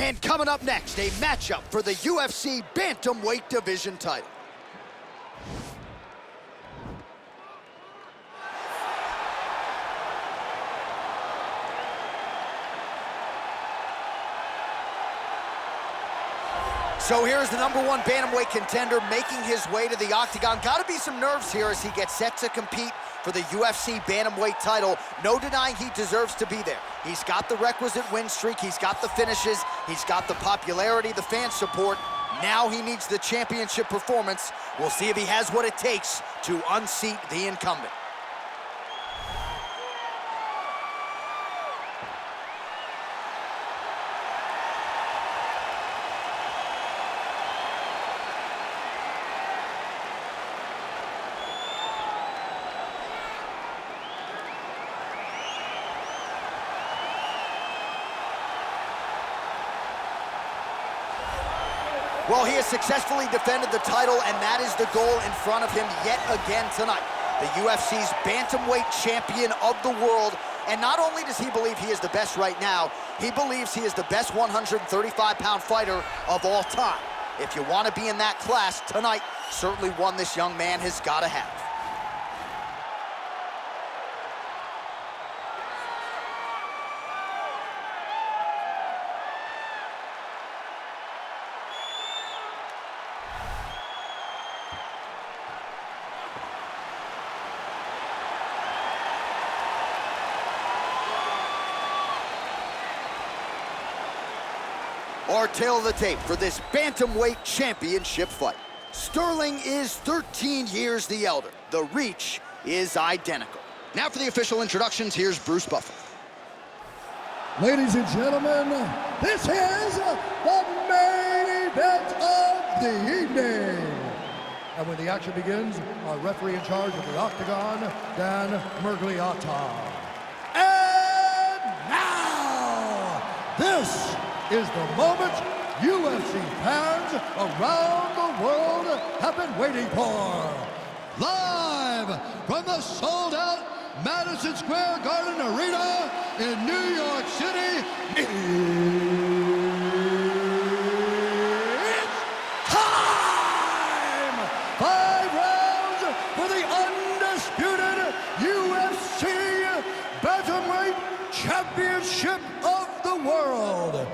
And coming up next, a matchup for the UFC Bantamweight Division title. So here's the #1 bantamweight contender making his way to the octagon. Gotta be some nerves here as he gets set to compete for the UFC bantamweight title. No denying he deserves to be there. He's got the requisite win streak, he's got the finishes, he's got the popularity, the fan support. Now he needs the championship performance. We'll see if he has what it takes to unseat the incumbent. Well, he has successfully defended the title, and that is the goal in front of him yet again tonight. The UFC's bantamweight champion of the world. And not only does he believe he is the best right now, he believes he is the best 135-pound fighter of all time. If you want to be in that class tonight, certainly one this young man has got to have. Our tail of the tape for this bantamweight championship fight. Sterling is 13 years the elder. The reach is identical. Now for the official introductions, here's Bruce Buffer. Ladies and gentlemen, this is the main event of the evening. And when the action begins, our referee in charge of the octagon, Dan Mergliata. And now, this is the moment UFC fans around the world have been waiting for. Live from the sold-out Madison Square Garden Arena in New York City, it's time! 5 rounds for the undisputed UFC Bantamweight Championship of the World.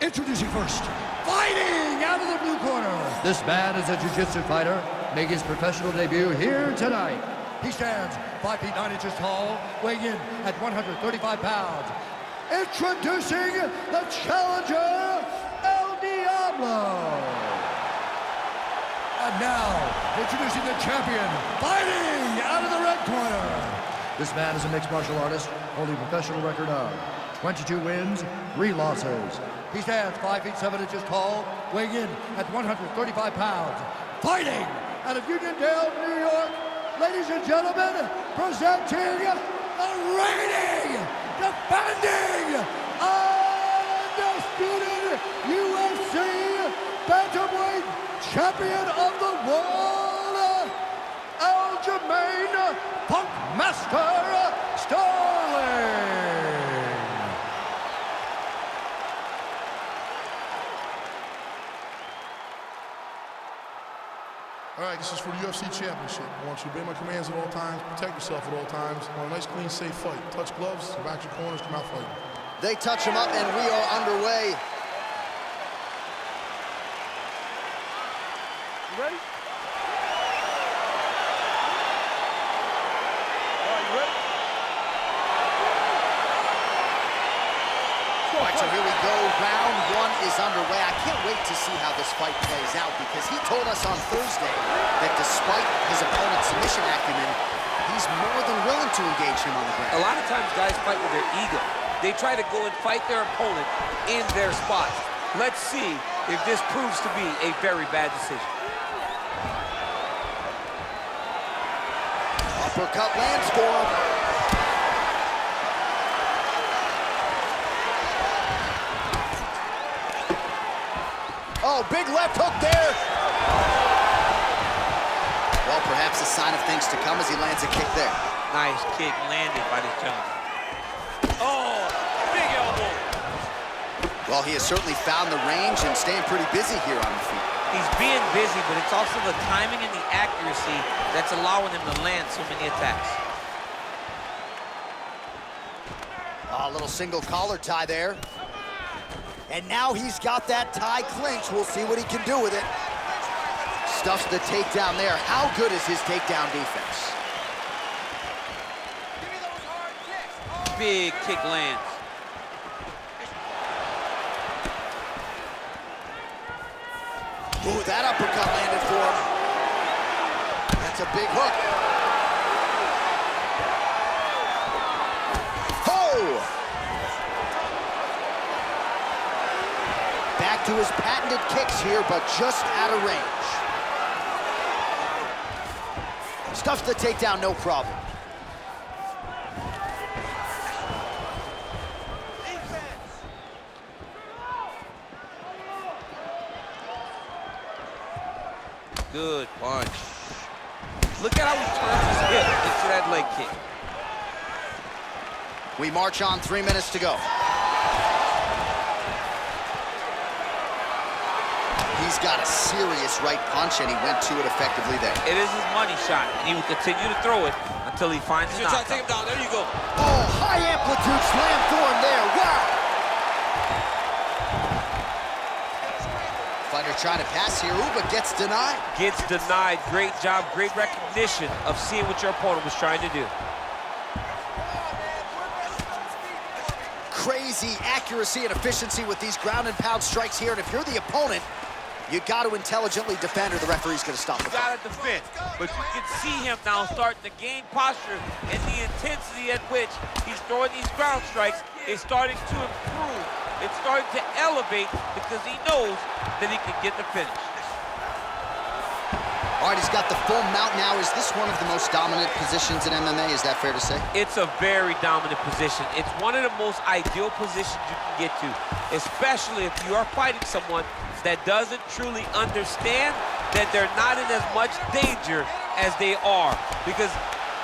Introducing first, fighting out of the blue corner. This man is a jiu-jitsu fighter, making his professional debut here tonight. He stands 5 feet 9 inches tall, weighing in at 135 pounds. Introducing the challenger, El Diablo. And now, introducing the champion, fighting out of the red corner. This man is a mixed martial artist, holding a professional record of 22 wins, 3 losses. He stands 5 feet 7 inches tall, weighing in at 135 pounds. Fighting out of Uniondale, New York, ladies and gentlemen, presenting the reigning, defending, undisputed UFC Bantamweight Champion of the World, Aljamain Funkmaster Sterling. All right, this is for the UFC Championship. I want you to obey my commands at all times, protect yourself at all times. I want a nice, clean, safe fight. Touch gloves, back your corners, come out fighting. They touch him up, and we are underway. You ready? All right, you ready? All right, so here we go. Round 1 is underway. I can't wait to see how this fight plays out because he told us on Thursday that despite his opponent's submission acumen, he's more than willing to engage him on the ground. A lot of times guys fight with their ego. They try to go and fight their opponent in their spot. Let's see if this proves to be a very bad decision. Uppercut lands for him. Oh, big left hook there. Well, perhaps a sign of things to come as he lands a kick there. Nice kick landed by this gentleman. Oh, big elbow. Well, he has certainly found the range and staying pretty busy here on the feet. He's being busy, but it's also the timing and the accuracy that's allowing him to land so many attacks. A little single collar tie there. And now he's got that tie clinch. We'll see what he can do with it. Stuffs the takedown there. How good is his takedown defense? Big kick lands. Ooh, that uppercut landed for him. That's a big hook. Oh! Back to his patented kicks here, but just out of range. Stuffs the takedown, no problem. Good punch. Look at how he turns his hip into that leg kick. We march on, 3 minutes to go. He's got a serious right punch, and he went to it effectively there. It is his money shot, and he will continue to throw it until he finds a knockout. Take him down. There you go. Oh, high amplitude slam for him there. Wow! Fighter trying to pass here, ooh, but gets denied. Gets denied. Great job, great recognition of seeing what your opponent was trying to do. Crazy accuracy and efficiency with these ground and pound strikes here, and if you're the opponent, you got to intelligently defend or the referee's going to stop the fight. You got to defend, but you can see him now starting to gain posture, and the intensity at which he's throwing these ground strikes is starting to improve. It's starting to elevate because he knows that he can get the finish. All right, he's got the full mount now. Is this one of the most dominant positions in MMA? Is that fair to say? It's a very dominant position. It's one of the most ideal positions you can get to, especially if you are fighting someone that doesn't truly understand that they're not in as much danger as they are, because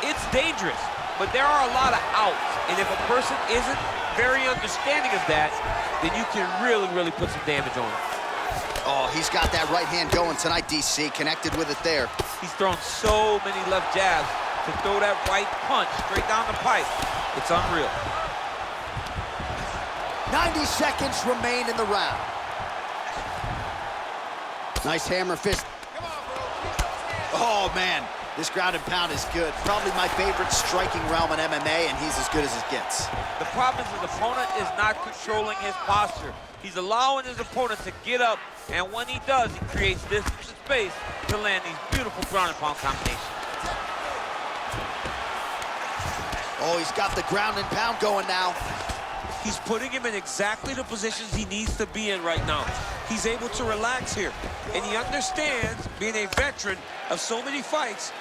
it's dangerous, but there are a lot of outs, and if a person isn't very understanding of that, then you can really, really put some damage on them. Oh, he's got that right hand going tonight, DC. Connected with it there. He's thrown so many left jabs to throw that right punch straight down the pipe. It's unreal. 90 seconds remain in the round. Nice hammer fist. Oh, man. This ground and pound is good. Probably my favorite striking realm in MMA, and he's as good as it gets. The problem is his opponent is not controlling his posture. He's allowing his opponent to get up, and when he does, he creates distance and space to land these beautiful ground and pound combinations. Oh, he's got the ground and pound going now. He's putting him in exactly the positions he needs to be in right now. He's able to relax here, and he understands, being a veteran of so many fights,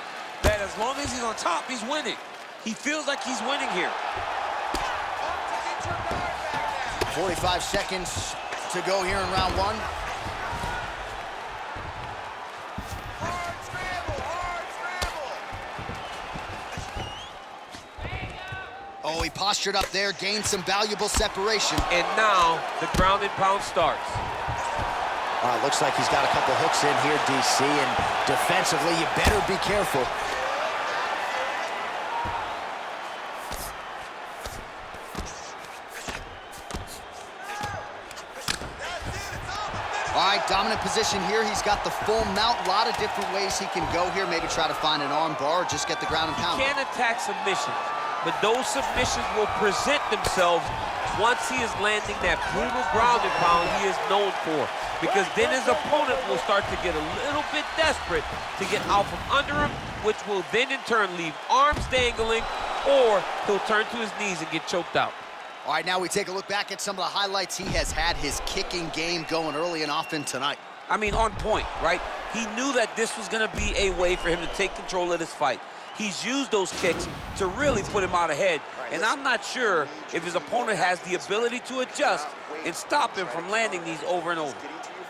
that as long as he's on top, he's winning. He feels like he's winning here. 45 seconds to go here in round one. Oh, he postured up there, gained some valuable separation. And now the ground and pound starts. Looks like he's got a couple hooks in here, DC, and defensively, you better be careful. All right, dominant position here. He's got the full mount. A lot of different ways he can go here. Maybe try to find an arm bar or just get the ground and pound. He can attack submissions, but those submissions will present themselves once he is landing that brutal ground and pound he is known for. Because then his opponent will start to get a little bit desperate to get out from under him, which will then in turn leave arms dangling, or he'll turn to his knees and get choked out. All right, now we take a look back at some of the highlights. He has had his kicking game going early and often tonight. I mean, on point, right? He knew that this was going to be a way for him to take control of this fight. He's used those kicks to really put him out ahead. And I'm not sure if his opponent has the ability to adjust and stop him from landing these over and over.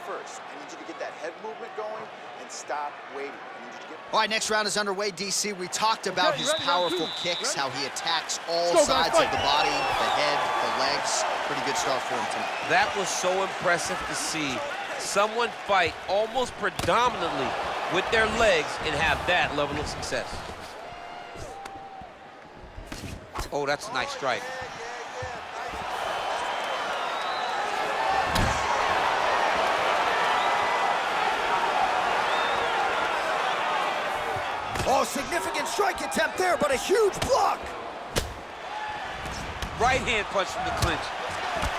first. I need you to get that head movement going and stop waiting. I need you to get... All right, next round is underway, DC. We talked about his powerful kicks, how he attacks all Let's go, sides guys, of the body, the head, the legs. Pretty good start for him tonight. That was so impressive to see someone fight almost predominantly with their legs and have that level of success. Oh, that's a nice strike. Oh, significant strike attempt there, but a huge block. Right hand punch from the clinch.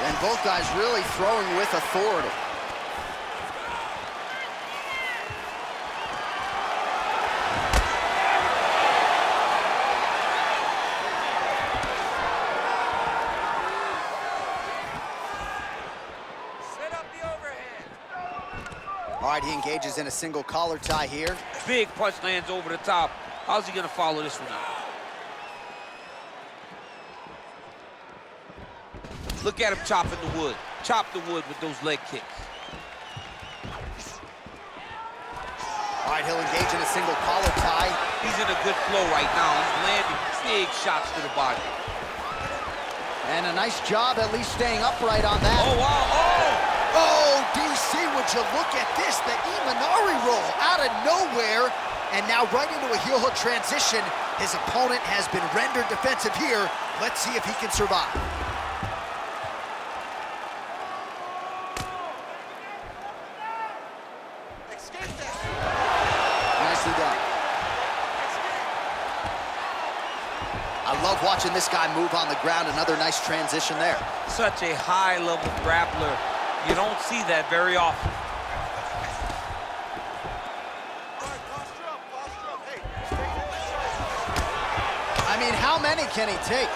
And both guys really throwing with authority. Set up the overhead. All right, he engages in a single collar tie here. Big punch lands over the top. How's he gonna follow this one out? Look at him chopping the wood. Chop the wood with those leg kicks. All right, he'll engage in a single collar tie. He's in a good flow right now. He's landing big shots to the body. And a nice job at least staying upright on that. Oh, wow, oh! Oh, DC, would you look at this? The Imanari roll out of nowhere. And now right into a heel hook transition. His opponent has been rendered defensive here. Let's see if he can survive. Nicely done. I love watching this guy move on the ground. Another nice transition there. Such a high-level grappler. You don't see that very often. I mean, how many can he take?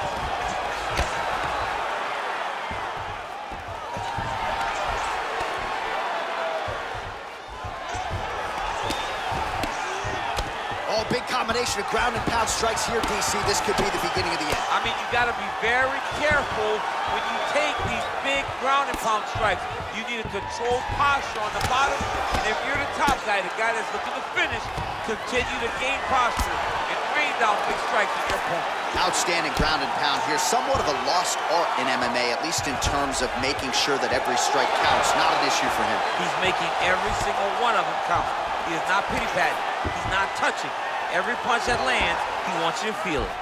Oh, big combination of ground and pound strikes here, DC. This could be the beginning of the end. I mean, you got to be very careful when you take these big ground and pound strikes. You need a controlled posture on the bottom, and if you're the top guy, the guy that's looking to finish, continue to gain posture and rain down big strikes on your opponent. Outstanding ground and pound here. Somewhat of a lost art in MMA, at least in terms of making sure that every strike counts. Not an issue for him. He's making every single one of them count. He is not pity-patting. He's not touching. Every punch that lands, he wants you to feel it.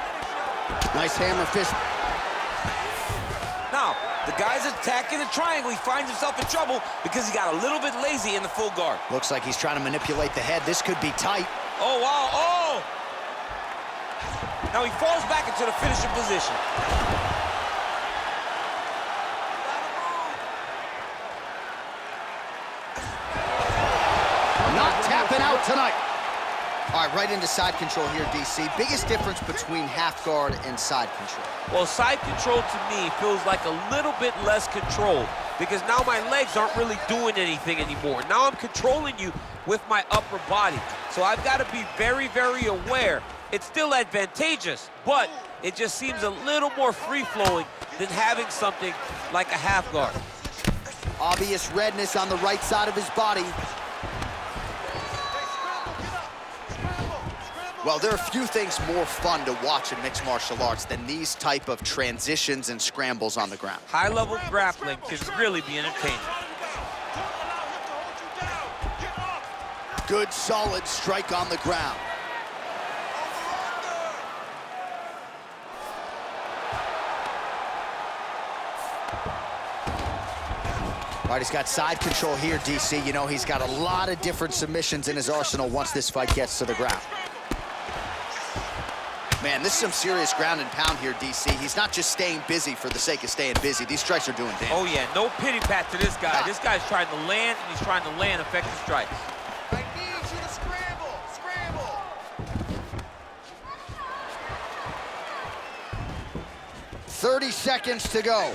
Nice hammer fist. Now, the guy's attacking the triangle. He finds himself in trouble because he got a little bit lazy in the full guard. Looks like he's trying to manipulate the head. This could be tight. Oh, wow, oh! Now he falls back into the finishing position. Not tapping out tonight. All right, right into side control here, DC. Biggest difference between half guard and side control? Well, side control to me feels like a little bit less control because now my legs aren't really doing anything anymore. Now I'm controlling you with my upper body. So I've got to be very, very aware. It's still advantageous, but it just seems a little more free-flowing than having something like a half guard. Obvious redness on the right side of his body. Well, there are few things more fun to watch in mixed martial arts than these type of transitions and scrambles on the ground. High-level grappling can really be entertaining. Good, solid strike on the ground. All right, he's got side control here, DC. You know, he's got a lot of different submissions in his arsenal once this fight gets to the ground. Man, this is some serious ground and pound here, DC. He's not just staying busy for the sake of staying busy. These strikes are doing damage. Oh, yeah, no pity pat to this guy. This guy's trying to land, and he's trying to land effective strikes. I need you to scramble, scramble. 30 seconds to go.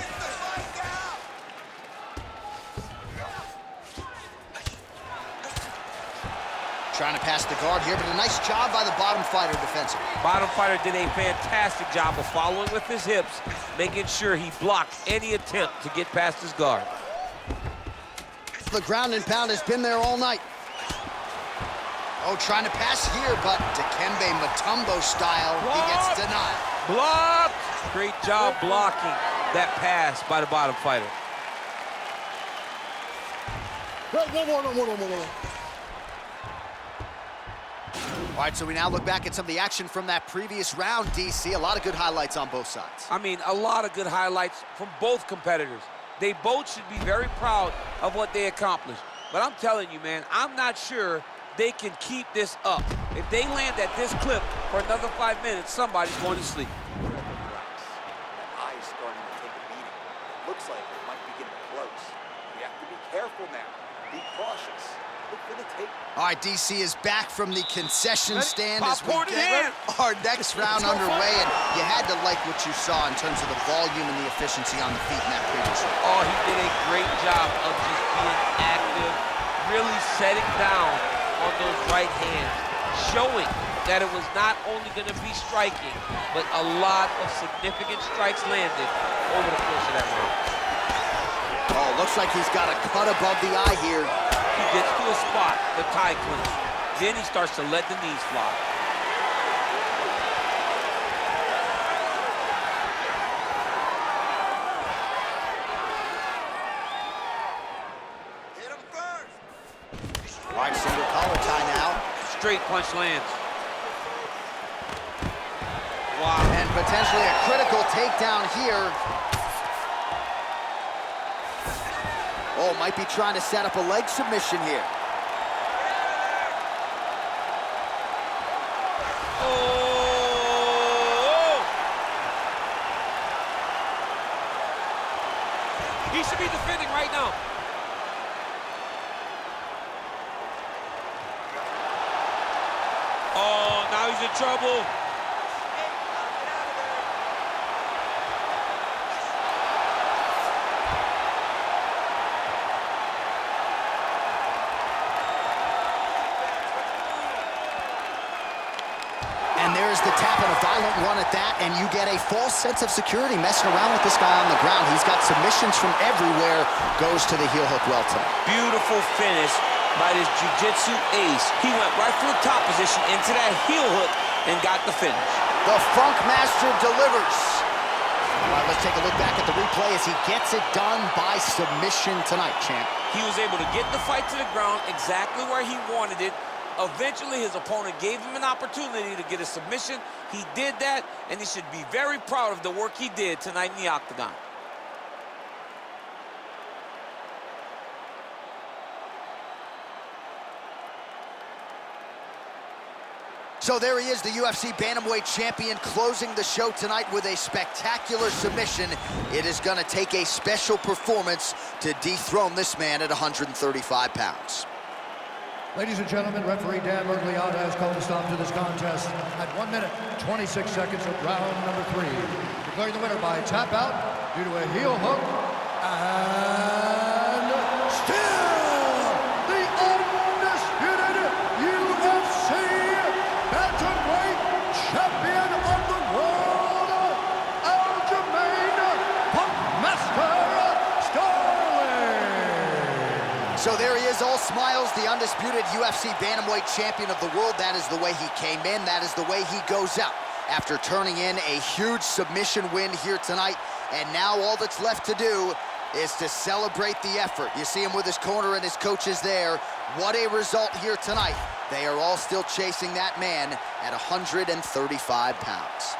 Trying to pass the guard here, but a nice job by the bottom fighter defensively. Bottom fighter did a fantastic job of following with his hips, making sure he blocked any attempt to get past his guard. The ground and pound has been there all night. Oh, trying to pass here, but Dikembe Mutombo style, he gets denied. Blocked! Great job blocking that pass by the bottom fighter. All right, so we now look back at some of the action from that previous round, DC. A lot of good highlights on both sides. I mean, a lot of good highlights from both competitors. They both should be very proud of what they accomplished. But I'm telling you, man, I'm not sure they can keep this up. If they land at this clip for another 5 minutes, somebody's going to sleep. That eye is starting to take a beating. It looks like it might be getting close. We have to be careful now. Be cautious. Look for the take. All right, DC is back from the concession stand as we Popcorn in get hand. our next round underway, and you had to like what you saw in terms of the volume and the efficiency on the feet in that previous round. Oh, he did a great job of just being active, really setting down on those right hands, showing that it was not only going to be striking, but a lot of significant strikes landed over the course of that round. Oh, looks like he's got a cut above the eye here. He gets to a spot, the tie clinch. Then he starts to let the knees fly. Hit him first. All right, single collar tie now. Straight punch lands. Wow. And potentially a critical takedown here. Oh, might be trying to set up a leg submission here. Oh! He should be defending right now. Oh, now he's in trouble. And there's the tap and a violent one at that, and you get a false sense of security messing around with this guy on the ground. He's got submissions from everywhere, goes to the heel hook well tonight. Beautiful finish by this jiu-jitsu ace. He went right from the top position into that heel hook and got the finish. The Funk Master delivers. All right, let's take a look back at the replay as he gets it done by submission tonight, champ. He was able to get the fight to the ground exactly where he wanted it. Eventually, his opponent gave him an opportunity to get a submission. He did that, and he should be very proud of the work he did tonight in the octagon. So there he is, the UFC Bantamweight champion, closing the show tonight with a spectacular submission. It is going to take a special performance to dethrone this man at 135 pounds. Ladies and gentlemen, referee Dan Mergliata has called a stop to this contest at 1 minute, 26 seconds of round number 3. Declaring the winner by tap out due to a heel hook, and still the undisputed UFC Bantamweight champion of the world, Aljamain Master Sterling. So there he is, all smiles, the undisputed UFC Bantamweight champion of the world. That is the way he came in. That is the way he goes out after turning in a huge submission win here tonight. And now all that's left to do is to celebrate the effort. You see him with his corner and his coaches there. What a result here tonight. They are all still chasing that man at 135 pounds.